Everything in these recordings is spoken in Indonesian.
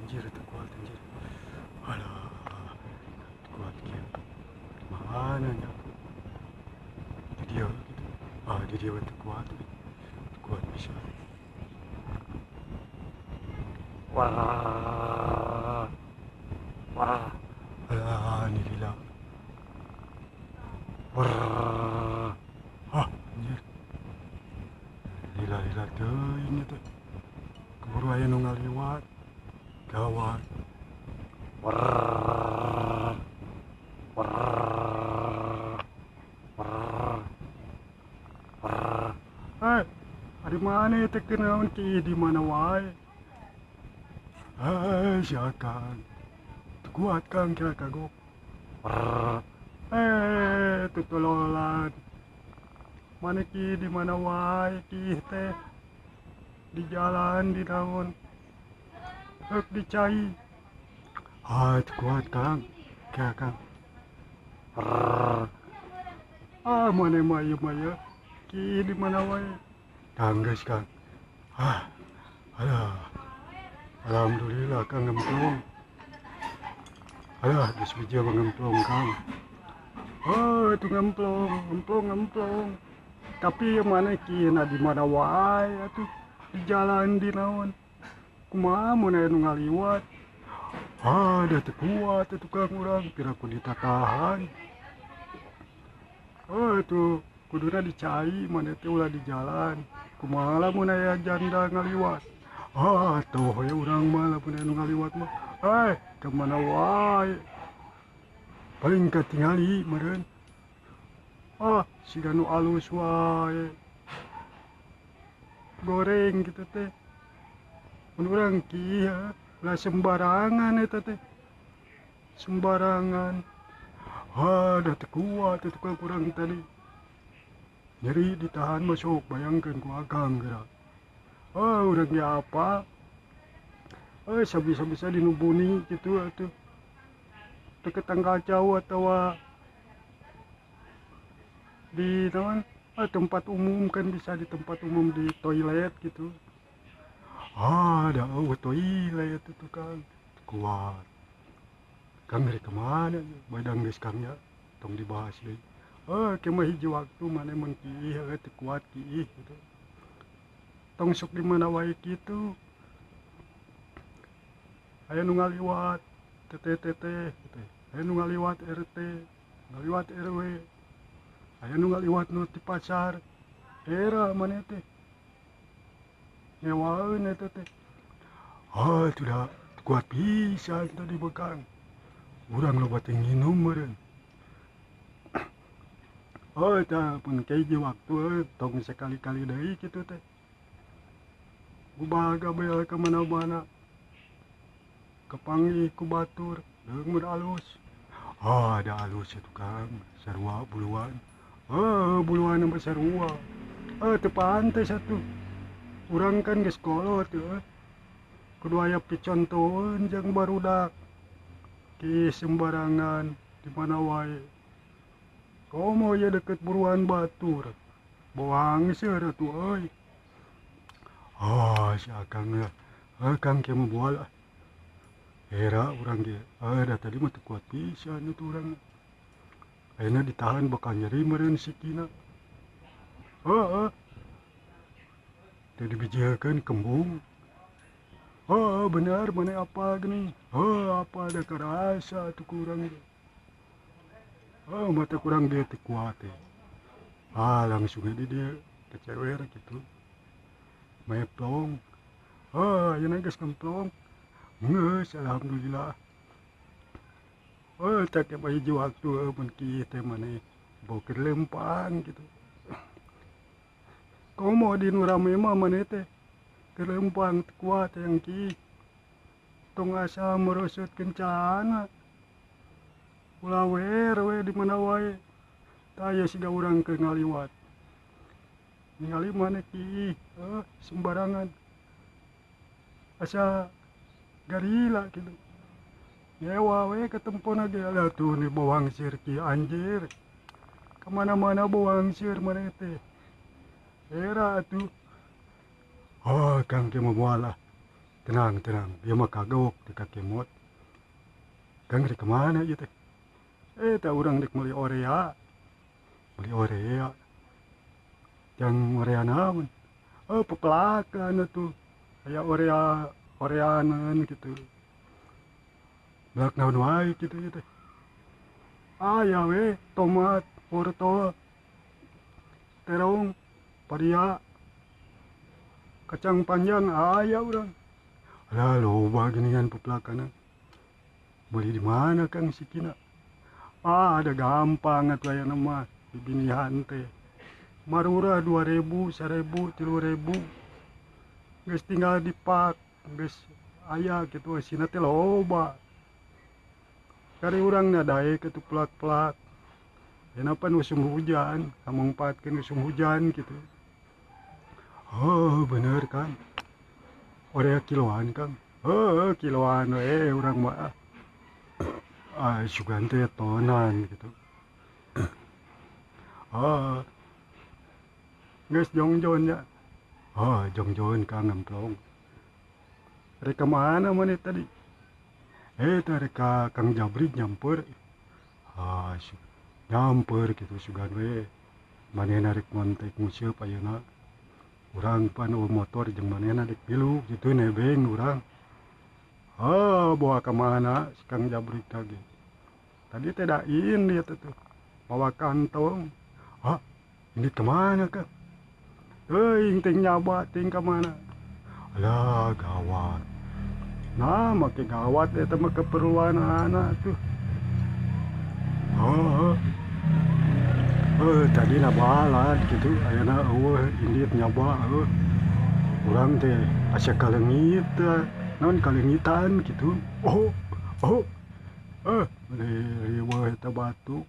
anjir itu kuat anjir. Alah, kuat kia. Mana nya? Di dia gitu. Di dia itu kuat. Kuat bisa. Wah. Wah. Alah, ini gila. Wah. Anjir. Lila tuh ini tuh. Keburu aya nu ngaliwat. Gawat. Wah. Wah. Wah. Wah. Di mana itu kenaon ki di mana wae? Siakan. Kuat kang kira kagok. Tutololan. Mana ki di mana wae ki teh? Di jalan di naon. Hek dicai. Kuat kang. Kira kang. Mana maya. Ki di mana wae? Kang guys kang. Alah. Alhamdulillah kang ngemplung. Alah, geus bija ngemplung kang. Itu ngemplung. Tapi mana kina di mana wae atuh di jalan di naon. Kumaha mun aya nu ngaliwat. Da teu kuat atuh kang urang piraku ditatahan. Itu kuduna dicai mana teh ulah di jalan. Kumaha lamun aya janda ngaliwat. Tuh ya urang mah lamun aya nu ngaliwat mah. Kemana wae. Paling katingali meureun. Siga nu alus wae. Goreng gitu teh. Mun urang kieu ulah sembarangan eta teh. Sembarangan. Da teu kuat itu kan kurang tadi. Nyeri ditahan masuk bayangkeun ku akang geura. Urang ge apa? Bisa-bisa dinubuni gitu atuh. Deket tanggal jauh atau di naon tempat umum kan bisa di tempat umum di toilet gitu. Ada toilet itu kan kuat. Kang dari kemana? Badang geus kang ya, tong dibahas deui. Kemah hiji waktu mana mun kieu teu kuat kieu gitu. Tong sok di mana wae kitu. Aya nu ngaliwat teteh gitu. Aya nu ngaliwat RT, ngaliwat RW. Aya nu ngaliwat nu di pasar. Era mana teh? Nyewaeun eta teh. Sudah kuat pisan tadi bekang. Urang loba teh nginum meureun. Tah pun kaiji waktu tong sekali-kali deui kitu teh. Bubaga bel ka mana-mana. Kepanggih ku batur, leungmur alus. Ada alus itu kang, sarua buluan. Buluan sampai sarua. Teu pantes atuh. Urang kan geus kolot teh. Kudu aya picontoeun jeung barudak. Ki sembarangan di mana wae. Komo ya deket buruan batur. Boang seueur atuh euy. Si akang ya. Kang kieu mah boal. Era urang ge. Da tadi mah teu kuat pisan itu urang. Ayeuna ditahan bakal nyeri meureun sikina. Teu dibijieukeun kembung. Benar mana apa gini. Apa ada kerasa tuh kurang. Mata kurang dia teu kuat teh. Langsung di dia kecewer gitu. Meplong. Ayeuna geus ngemplong. Geus alhamdulillah. Tak ke hiji waktu mun kieu teh maneh boker lempang gitu. Komo di nu rame mah maneh teh kelempang kuat yang ki tong asa merosot kencana ulah we di mana wae taya siga urang ke ngaliwat ningali mana ki sembarangan asa garila gitu nyewa we ke tempona ge lah tuh nih bawang sir ki anjir kemana-mana bawang sir mana teh era tuh kang ke moala tenang tenang, dia mah kagok di kaki mot. Kang di kemana gitu? Tak orang dek beli orea, yang orea namun. Pepelakan tuh, kayak oreanan gitu. Belak naon wae gitu gitu. Ya we, tomat, wortel, terong, paria, kacang panjang, ya urang. Alah loba ginian pepelakanan. Beli di mana Kang Sikina? Ada gampang atuh aya nama bibinihan teh. Marura 2000, 1000, 3000. Geus tinggal dipak, geus aya kitu sina teh loba. Kari urang na daek kitu pelak-pelak. Kenapa musim hujan, kamu empatkeun musim hujan gitu. Bener Kang. Orea kiloan Kang. Kiloan urang mah. Sugan teh tonan gitu. Geus jongjon ya. Jongjon Kang ngemplong. Reka mana maneh tadi? Reka Kang Jabri nyamper. Nyamper gitu sugan we. Manehna rek montek museup ayeuna. Urang pan motor jeung manehna dek pilu gitu nebeng urang. Bawa ke mana si Kang Jabri tadi? Tadi teh dain dia tuh bawa kantong. Ini kemana Kang? Ting nyaba ting kemana? Alah gawat. Nah makin gawat eta mah keperluan anak tuh. Tadi na balad gitu ayeuna indit nyaba urang teh asa kalengit naon kalengitan gitu. Riweuh eta batuk.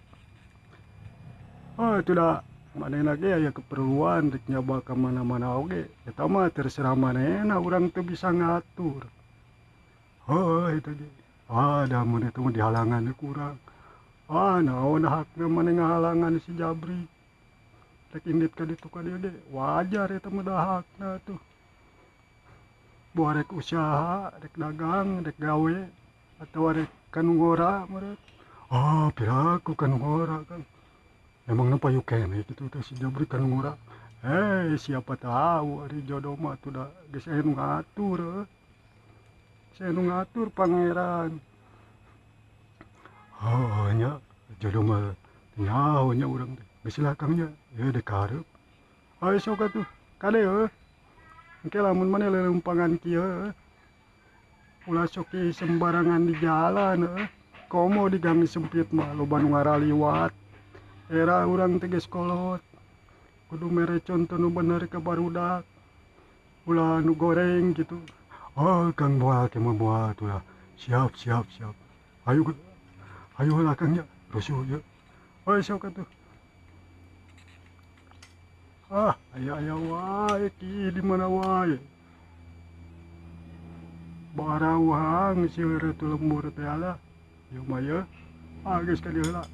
Itu dah manehna ge aya keperluan rek nyoba ka mana-mana oge. Eta mah terserah manehna, urang teu bisa ngatur. Eta ge. Da mun eta mah dihalangan ku urang. Naon hakna maneh ngahalangan si Jabri. Rek indit ka ditu ka dieu ge. Wajar eta mah hakna tuh. Buah rek usaha, rek dagang, rek gawe, atau rek kanu ngora meureut. Piraku kanu ngora Kang. Emang payu kene gitu teh si Jabri kanu ngora. Siapa tahu ari jodoh mah tuh da geus aya nu ngatur. Saya nu ngatur pangeran. Nya jodoh mah nyaho nya urang teh. Geus lah Kang nya, dek hareup. Sok atuh, kade engke lamun maneh lelempangan kieu. Ulah sok sembarangan di jalan komo di gang sempit mah loba nu ngaraliwat. Era urang teh geus kolot. Kudu mere contoh nu bener ke barudak. Ulah nu goreng gitu. Kang moal ke moal tuh lah. Siap. Ayo lah Kang ya, rusuh ya. Sok atuh. Aya wae ki di mana wae. Barawang si reutu lembur teh ala. Ieu mah ya. Geus ka dieu heula.